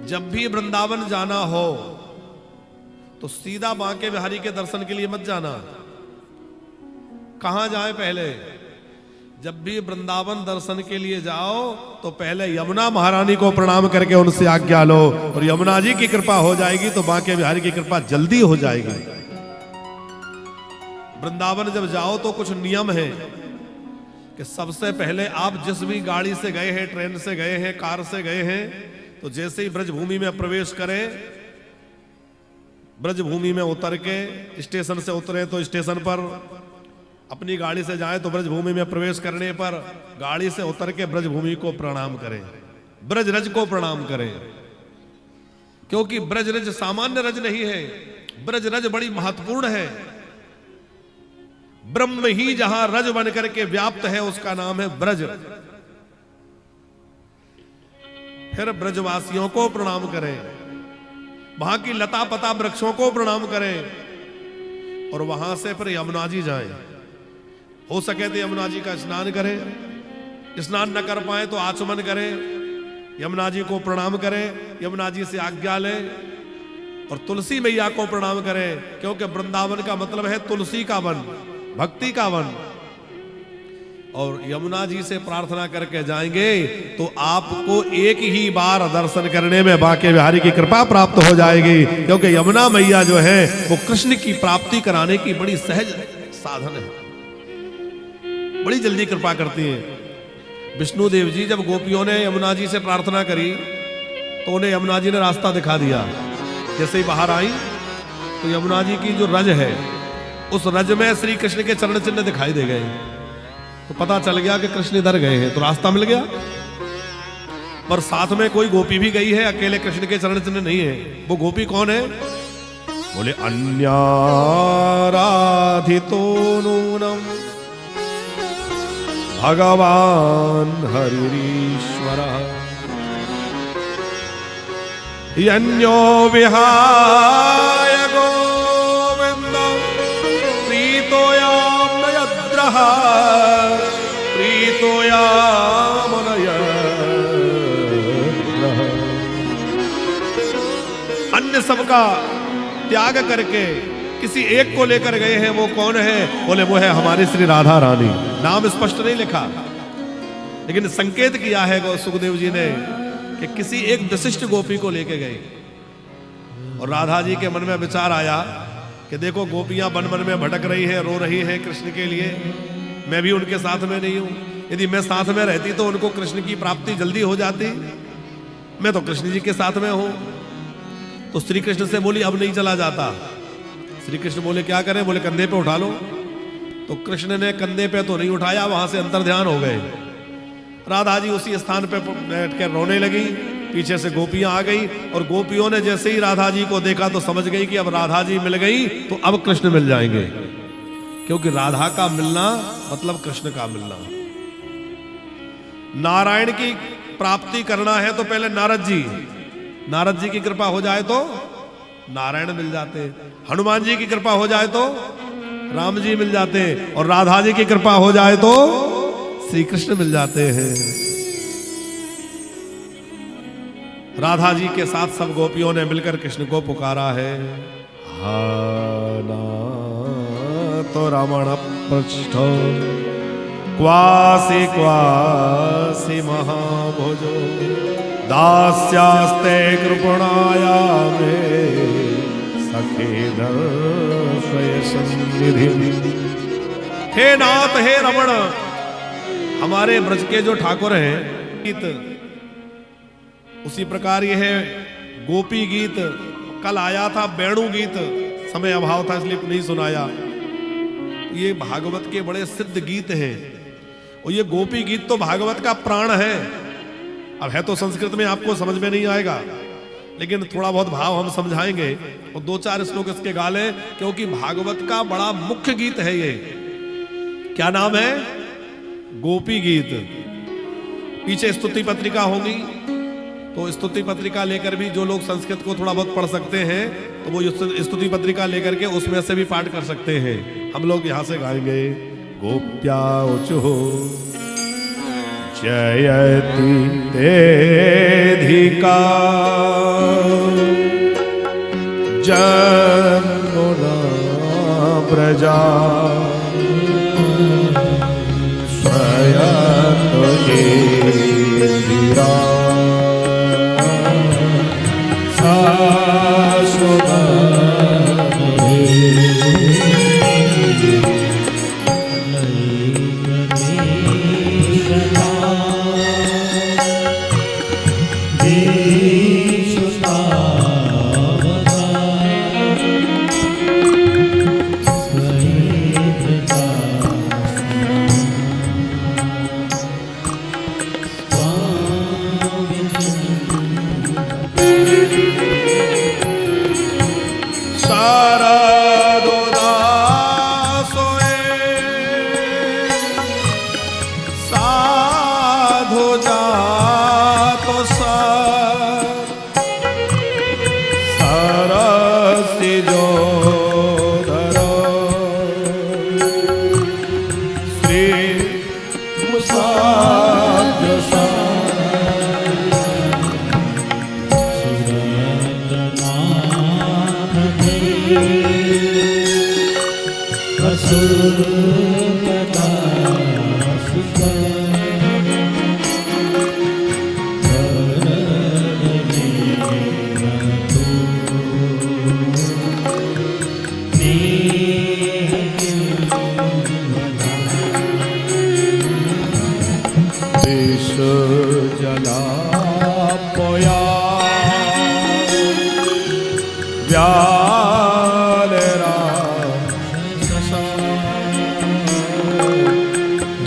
जब भी वृंदावन जाना हो तो सीधा बांके बिहारी के दर्शन के लिए मत जाना। कहां जाए पहले? जब भी वृंदावन दर्शन के लिए जाओ तो पहले यमुना महारानी को प्रणाम करके उनसे आज्ञा लो, और यमुना जी की कृपा हो जाएगी तो बांके बिहारी की कृपा जल्दी हो जाएगी। वृंदावन जब जाओ तो कुछ नियम है कि सबसे पहले आप जिस भी गाड़ी से गए हैं, ट्रेन से गए हैं, कार से गए हैं, तो जैसे ही ब्रजभूमि में प्रवेश करें, ब्रजभूमि में उतर के स्टेशन से उतरे तो स्टेशन पर, अपनी गाड़ी से जाएं तो ब्रजभूमि में प्रवेश करने पर गाड़ी से उतर के ब्रजभूमि को प्रणाम करें, ब्रजरज को प्रणाम करें, क्योंकि ब्रजरज सामान्य रज नहीं है, ब्रजरज बड़ी महत्वपूर्ण है। ब्रह्म ही जहां रज बन करके व्याप्त है उसका नाम है ब्रज। फिर ब्रजवासियों को प्रणाम करें, वहां की लता पता वृक्षों को प्रणाम करें, और वहां से फिर यमुना जी जाएं। हो सके तो यमुना जी का स्नान करें, स्नान न कर पाए तो आचमन करें, यमुना जी को प्रणाम करें, यमुना जी से आज्ञा लें, और तुलसी मैया को प्रणाम करें, क्योंकि वृंदावन का मतलब है तुलसी का वन, भक्ति का वन। और यमुना जी से प्रार्थना करके जाएंगे तो आपको एक ही बार दर्शन करने में बांके बिहारी की कृपा प्राप्त हो जाएगी, क्योंकि यमुना मैया जो है वो कृष्ण की प्राप्ति कराने की बड़ी सहज साधन है, बड़ी जल्दी कृपा करती है। विष्णु देव जी जब गोपियों ने यमुना जी से प्रार्थना करी तो उन्हें यमुना जी ने रास्ता दिखा दिया। जैसे ही बाहर आई तो यमुना जी की जो रज है उस रज में श्री कृष्ण के चरण चिन्ह दिखाई दे गए, तो पता चल गया कि कृष्ण इधर गए हैं, तो रास्ता मिल गया। पर साथ में कोई गोपी भी गई है, अकेले कृष्ण के चरण चिन्ह नहीं है। वो गोपी कौन है? बोले अन्याराधितो नूनम भगवान हरिरीश्वरः यन्यो विहाय गोविंदं प्रीतोयाम नयद्रः प्रीतोयाम नयद्रः। अन्य सबका त्याग करके किसी एक को लेकर गए हैं, वो कौन है? बोले वो है हमारी श्री राधा रानी। नाम स्पष्ट नहीं लिखा, लेकिन संकेत किया है सुखदेव जी ने कि किसी एक विशिष्ट गोपी को लेके गए। और राधा जी के मन में विचार आया कि देखो गोपियां वन वन में भटक रही है, रो रही है कृष्ण के लिए, मैं भी उनके साथ में नहीं हूं। यदि मैं साथ में रहती तो उनको कृष्ण की प्राप्ति जल्दी हो जाती, मैं तो कृष्ण जी के साथ में हूं। तो श्री कृष्ण से बोली अब नहीं चला जाता। श्री कृष्ण बोले क्या करें? बोले कंधे पे उठा लो। तो कृष्ण ने कंधे पे तो नहीं उठाया, वहां से अंतर ध्यान हो गए। राधा जी उसी स्थान पे बैठ कर रोने लगी, पीछे से गोपियां आ गई, और गोपियों ने जैसे ही राधा जी को देखा तो समझ गई कि अब राधा जी मिल गई तो अब कृष्ण मिल जाएंगे, क्योंकि राधा का मिलना मतलब कृष्ण का मिलना। नारायण की प्राप्ति करना है तो पहले नारद जी की कृपा हो जाए तो नारायण मिल जाते, हनुमान जी की कृपा हो जाए तो राम जी मिल जाते, और राधा जी की कृपा हो जाए तो श्री कृष्ण मिल जाते हैं। राधा जी के साथ सब गोपियों ने मिलकर कृष्ण को पुकारा है। हाना तो रमण पृष्ठ क्वासी क्वासी महाभुजो दास्यास्ते कृपणाया मे सखे दर्शय सन्निधि। हे नाथ हे रमण, हमारे ब्रज के जो ठाकुर हैं गीत, उसी प्रकार यह है गोपी गीत। कल आया था वेणु गीत, समय अभाव था इसलिए नहीं सुनाया। ये भागवत के बड़े सिद्ध गीत हैं, और ये गोपी गीत तो भागवत का प्राण है। अब है तो संस्कृत में, आपको समझ में नहीं आएगा, लेकिन थोड़ा बहुत भाव हम समझाएंगे, और दो चार श्लोक इसके गा लें, क्योंकि भागवत का बड़ा मुख्य गीत है ये। क्या नाम है? गोपी गीत। पीछे स्तुति पत्रिका होगी, तो स्तुति पत्रिका लेकर भी जो लोग संस्कृत को थोड़ा बहुत पढ़ सकते हैं तो वो स्तुति पत्रिका लेकर के उसमें से भी पाठ कर सकते हैं। हम लोग यहां से गाएंगे। गोप्या उचुः जयति तेधिका जमुना ब्रजा स्वयं इंदिरा साधु जातो सा असुर कदा सुकर जला पोया व्यालेरा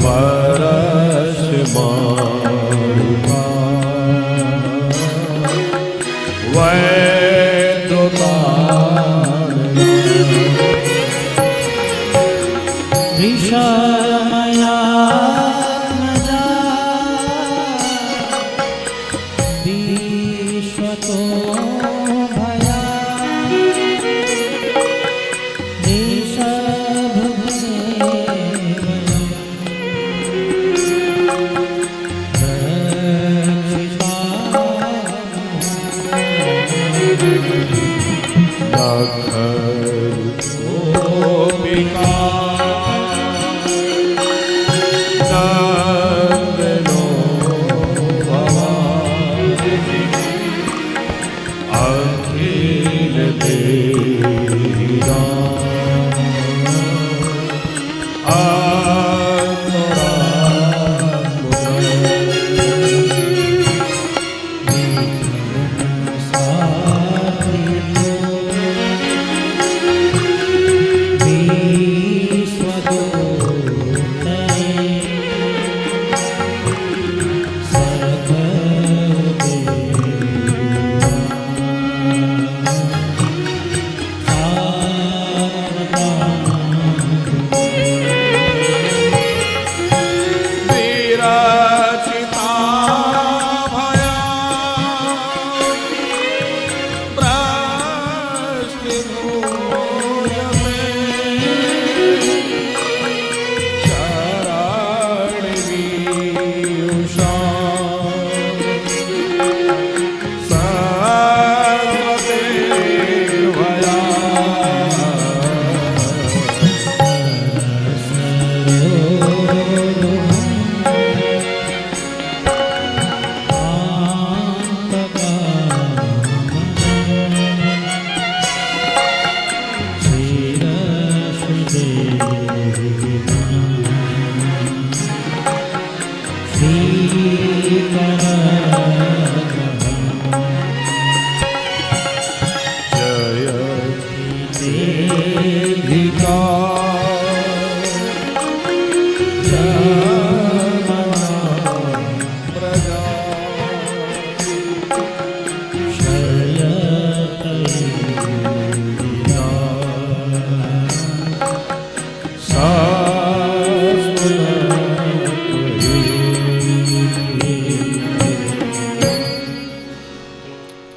वर्ष मारुका वैद्यतान विषमया विश्वतो भया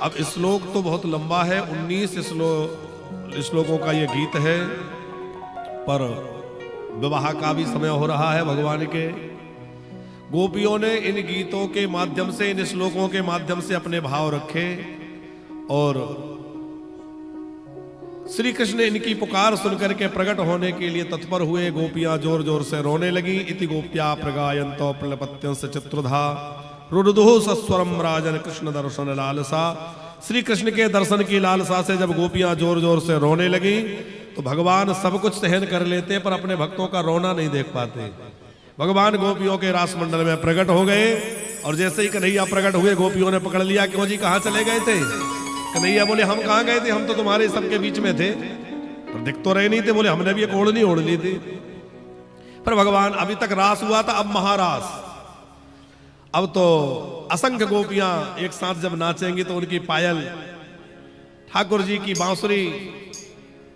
अब श्लोक तो बहुत लंबा है, 19 श्लोकों का ये गीत है, पर विवाह का भी समय हो रहा है भगवान के। गोपियों ने इन गीतों के माध्यम से, इन श्लोकों के माध्यम से अपने भाव रखे और श्री कृष्ण इनकी पुकार सुनकर के प्रकट होने के लिए तत्पर हुए। गोपियां जोर जोर से रोने लगी। इति गोप्या प्रगायन्तो प्लपत्यंस चतुर्धा रुरुदुः सस्वरम राजन कृष्ण दर्शन लालसा। श्री कृष्ण के दर्शन की लालसा से जब गोपियां जोर जोर से रोने लगी तो भगवान सब कुछ सहन कर लेते पर अपने भक्तों का रोना नहीं देख पाते। भगवान गोपियों के रास मंडल में प्रकट हो गए और जैसे ही कन्हैया प्रकट हुए गोपियों ने पकड़ लिया। क्यों जी, कहां चले गए थे? कन्हैया बोले, हम कहां गए थे, हम तो तुम्हारे सबके बीच में थे, पर दिख तो रहे नहीं थे। बोले, हमने भी एक ओढ़नी ओढ़ ली थी। पर भगवान, अभी तक रास हुआ था, अब महारास। अब तो असंख्य गोपियां एक साथ जब नाचेंगी तो उनकी पायल, ठाकुर जी की बांसुरी,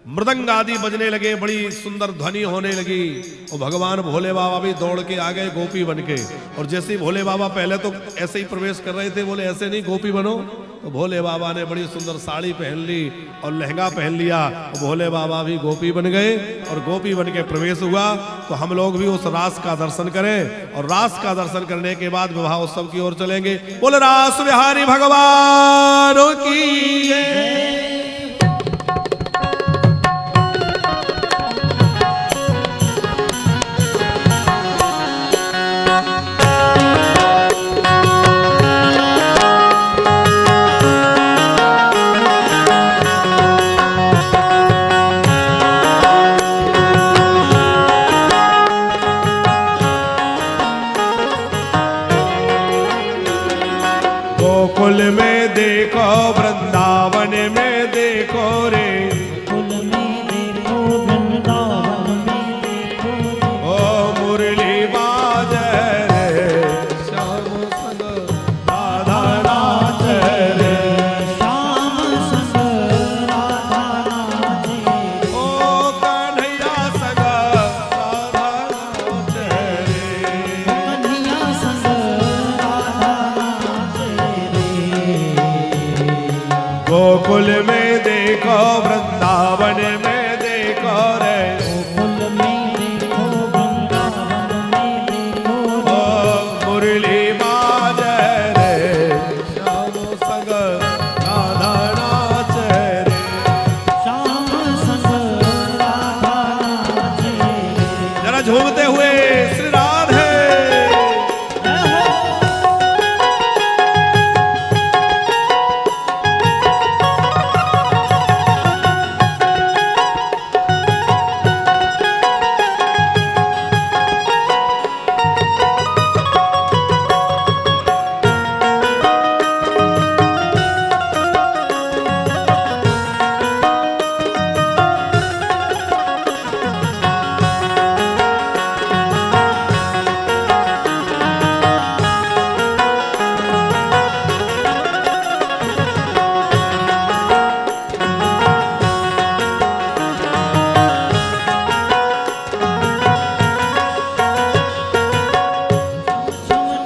मृदंग आदि बजने लगे, बड़ी सुंदर ध्वनि होने लगी। और भगवान भोले बाबा भी दौड़ के आ गए गोपी बन के। और जैसे ही भोले बाबा पहले तो ऐसे ही प्रवेश कर रहे थे, बोले ऐसे नहीं, गोपी बनो। तो भोले बाबा ने बड़ी सुंदर साड़ी पहन ली और लहंगा पहन लिया। और भोले बाबा भी गोपी बन गए और गोपी बन के प्रवेश हुआ। तो हम लोग भी उस रास का दर्शन करें और रास का दर्शन करने के बाद विवाह उत्सव की ओर चलेंगे। बोले रास बिहारी भगवान की। देखो वृंदावन में देखो रे, गोकुल में देखो वृंदावन में देखो रे, ओ मुरली बाजे रे, श्याम संग राधा नाचे रे, श्याम संग राधा नाचे रे, ओ कन्हैया संग राधा नाचे रे, कन्हैया संग राधा नाचे रे। गोकुल में देखो वृंदावन में देखो रे, गोकुल में देखो वृंदावन में देखो ओ रे, मुरली बाजे रे, श्याम संग राधा नाचे रे, श्याम संग राधा नाचे रे। जरा झूमते हुए श्री राधे।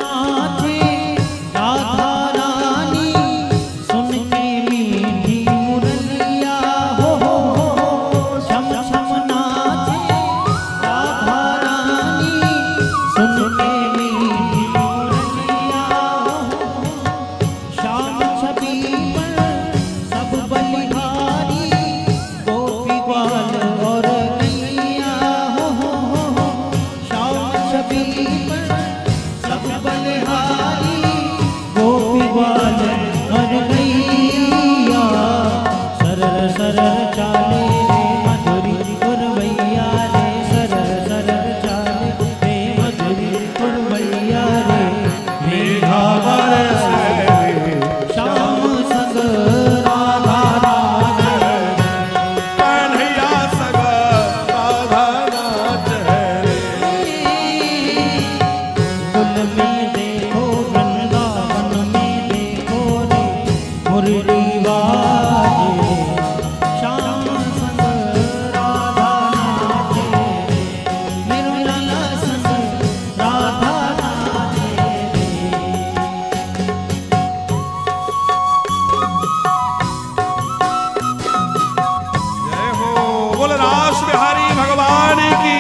नाचे राधा रानी सुन के मीठी मुरलिया हो, छम छम नाचे राधा रानी सुन के मीठी मुरलिया हो, श्याम छवि पर सब बलिहारी गोपी ग्वाल और गैया हो, श्याम छवि पर सब बलिहारी गोपी ग्वाल और गैया, सरर सरर चाले रे मधुरी गुरवैया रे, सरर सरर चाले रे मधुरी गुरवैया रे, मेघा बरसे श्याम संग राधा नाचे रे, कन्हैया संग राधा नाचे रे, कुल में देखो वृंदावन में देखो रे, मुरली बाजे श्याम संग राधा नाचे रे, निर्मला संग राधा नाचे रे। जय हो बोल रास बिहारी भगवान की।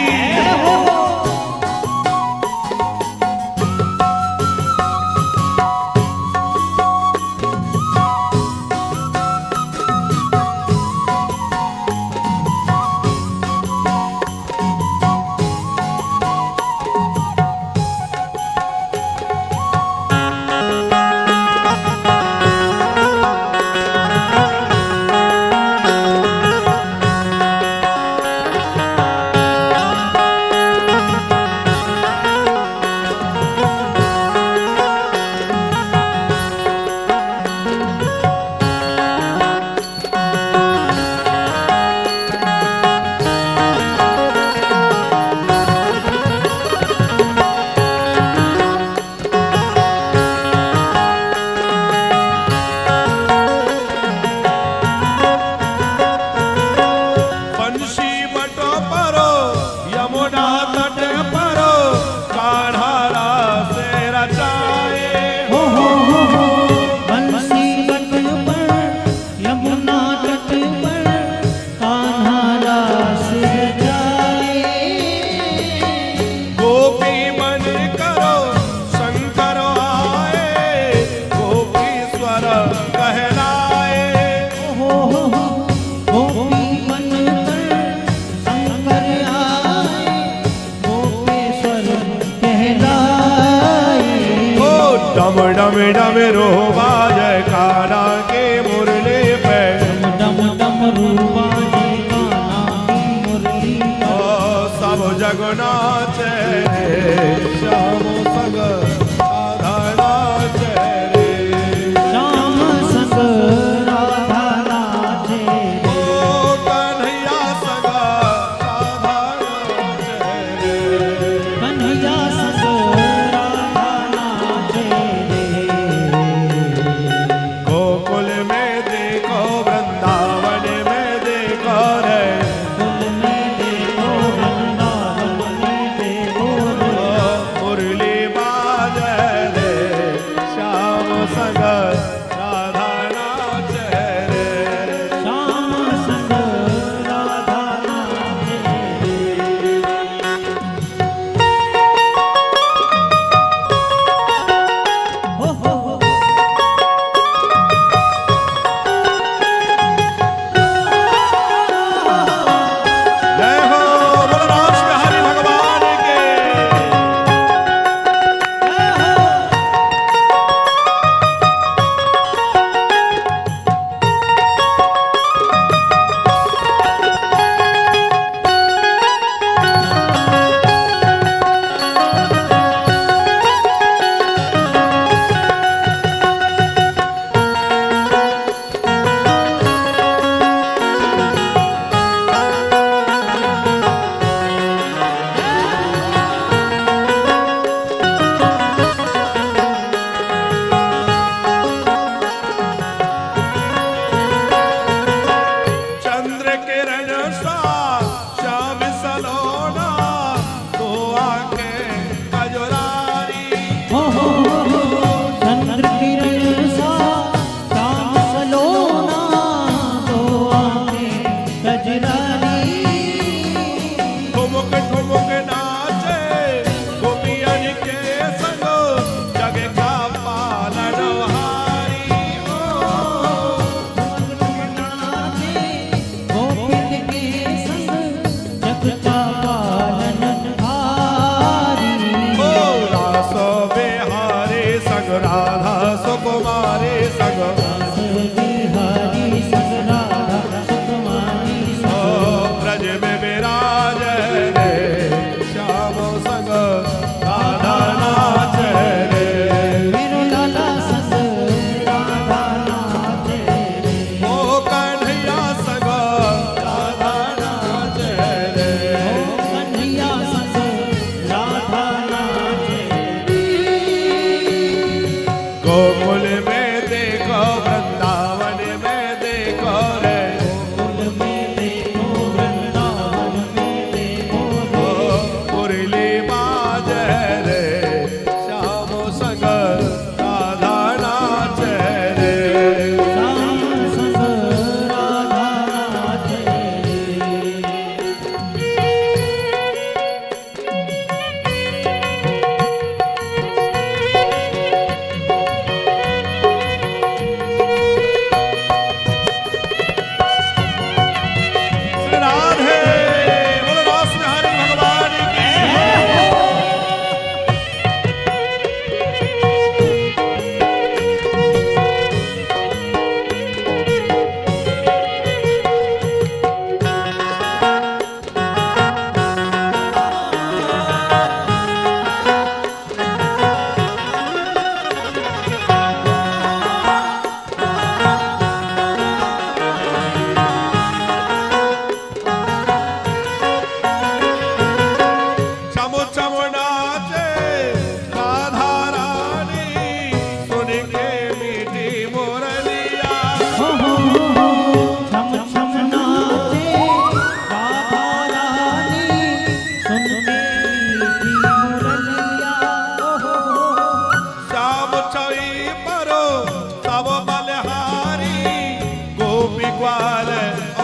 ग्वाल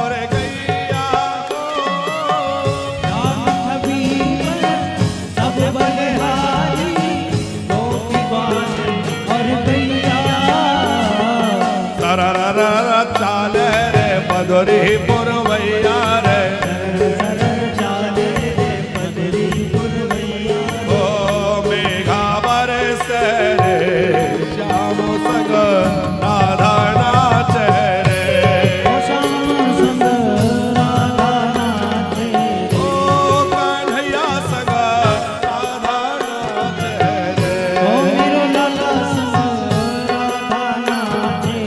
और गैया राम छवि सब बलिहारी गोपी ग्वाल और गैया सरर चाल रे बदरी पुरवैया रे चाले रे बदरी पुरवैया ओ मेघा बरस रे श्याम संग राधा नाच रे श्याम संग राधा नाचे ओ कन्हैया संग राधा नाच रे ओ मेरो लाला संग राधा नाचे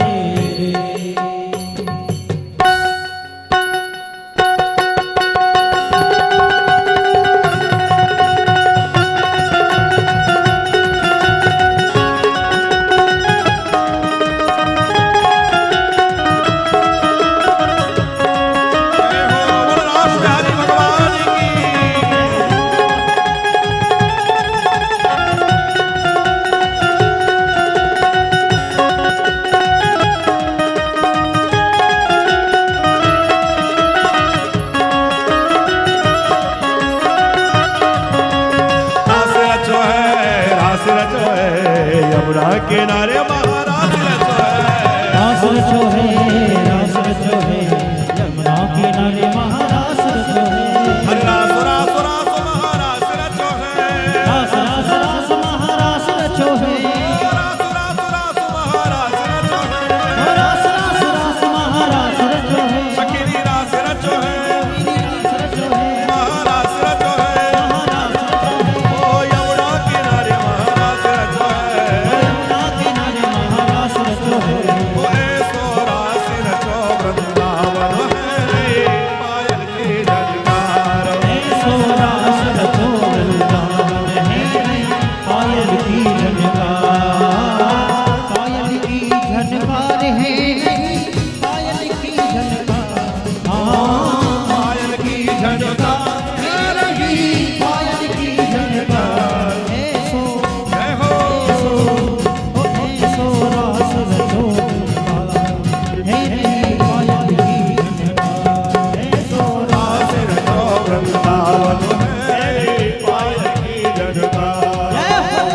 जय हो बलराम बिहारी भगवान की रास रचो है यमुना किनारे महाराज रचो है रास रचो है रास रचो है यमुना किनारे महारास रचो है हरे रास रास रास महाराज रचो है रास रास रास महारास रचो है रास रास रास महाराज रचो है रास रास रास महारास रचो है सखीरी रास रचो है रास रचो है महाराज रचो है महारास रचो है ओ यमुना किनारे महाराज रचो है यमुना किनारे महारास रचो है ओ ऐसो रास रचो वृंदावन है पायल की झनकार ऐसो रास रचो वृंदावन है पायल की झनकार पायल की झनकार है पायल की झनकार पायल की झनकार पायल की झनकार ऐसो जय हो ऐसो रास रचो है पायल की झनकार ऐसो रास रचो वृंदावन है पायल की झनकार जय हो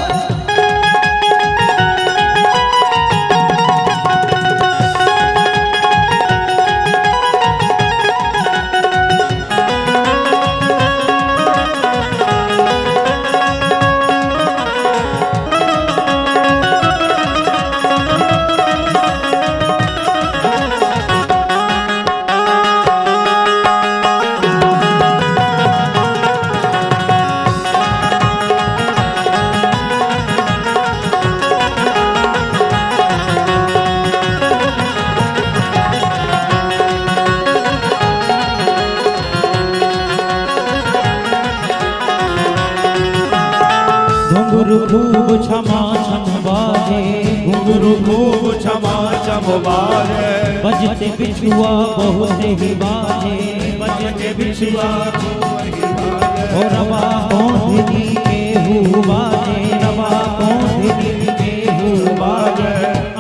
घुंघरू खूब क्षमा छम बाजे घुंघरू खूब क्षमा चम बाजे बजते बिछुआ बहुत ही बाजे बजते बिछुआ ओ रवा कौंधनी के हु बाजे रवा कौंधनी के हु बाजे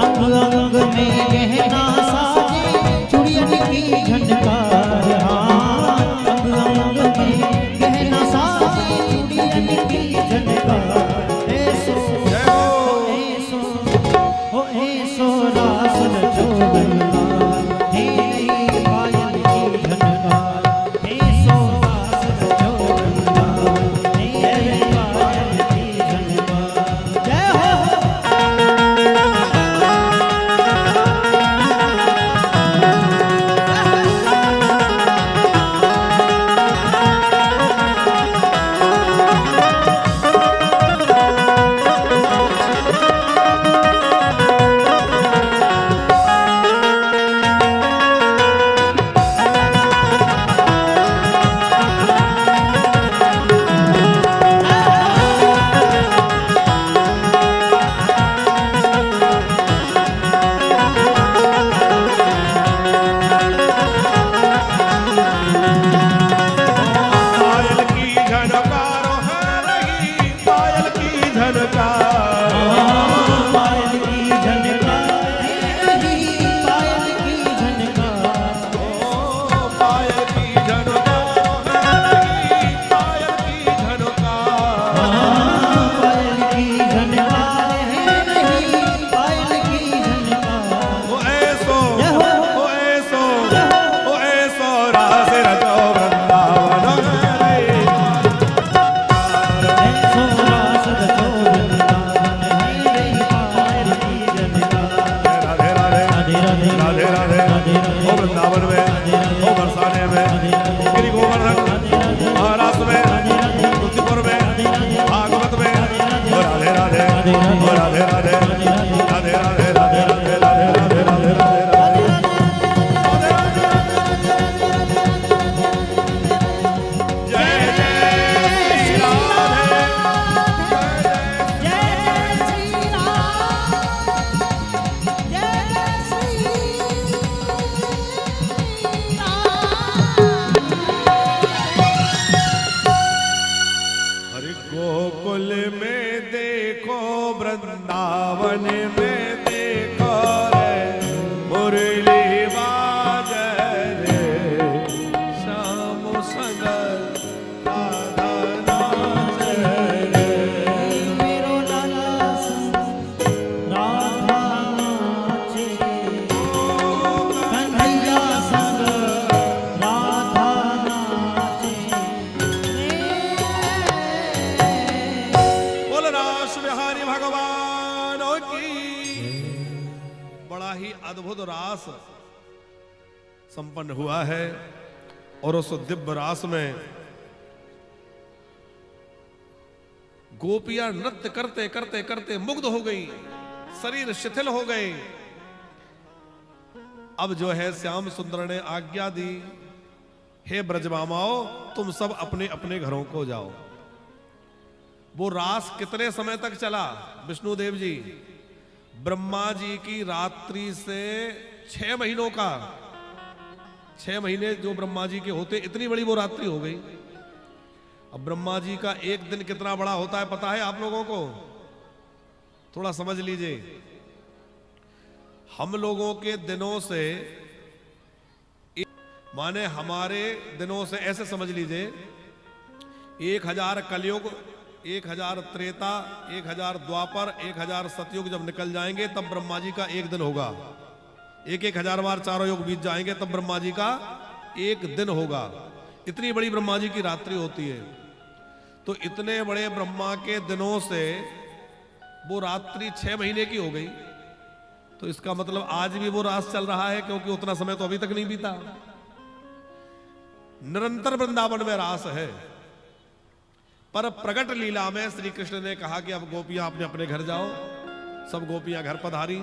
अंग अंग में गहना साजे चुड़ियन की झनकार हाँ अंग अंग में गहना साजे चुड़ियन की झनकार ऐसो जय हो ऐसो ओ ऐसो रास रचो वृंदावन हे पायल की झनकार ऐसो रास रचो वृंदावन हे पायल की झनकार जय हो राधे राधे हो वृंदावन में, हो बरसाने में, गिरि गोवर्धन महाराज में, तुलसीपुर में, भागवत में, हो राधे राधे हो राधे राधे राधे राधे राधे राधे राधे राधे राधे राधे गोकुल में देखो वृंदावन में देखो रे मुरली बाजे रे श्याम संग राधा नाचे रे मेरो लाला संग राधा नाचे कन्हैया संग राधा नाचे बोल रास बिहारी भगवान की। बड़ा ही अद्भुत रास संपन्न हुआ है और उस दिव्य रास में गोपियां नृत्य करते करते करते मुग्ध हो गई, शरीर शिथिल हो गए। अब जो है श्याम सुंदर ने आज्ञा दी, हे ब्रजमामाओ तुम सब अपने अपने घरों को जाओ। वो रास कितने समय तक चला विष्णुदेव जी? ब्रह्मा जी की रात्रि से 6 महीनों का, 6 महीने जो ब्रह्मा जी के होते, इतनी बड़ी वो रात्रि हो गई। अब ब्रह्मा जी का एक दिन कितना बड़ा होता है पता है आप लोगों को? थोड़ा समझ लीजिए। हम लोगों के दिनों से माने हमारे दिनों से ऐसे समझ लीजिए, 1000 कलयुग, 1000 त्रेता, 1000 द्वापर, 1000 सतयुग जब निकल जाएंगे तब ब्रह्मा जी का एक दिन होगा। 1000 बार चारों युग बीत जाएंगे तब ब्रह्मा जी का एक दिन होगा। इतनी बड़ी ब्रह्मा जी की रात्रि होती है। तो इतने बड़े ब्रह्मा के दिनों से वो रात्रि 6 महीने की हो गई। तो इसका मतलब आज भी वो रास चल रहा है, क्योंकि उतना समय तो अभी तक नहीं बीता। निरंतर वृंदावन में रास है। पर प्रकट लीला में श्री कृष्ण ने कहा कि अब गोपियां अपने अपने घर जाओ। सब गोपियां घर पधारी।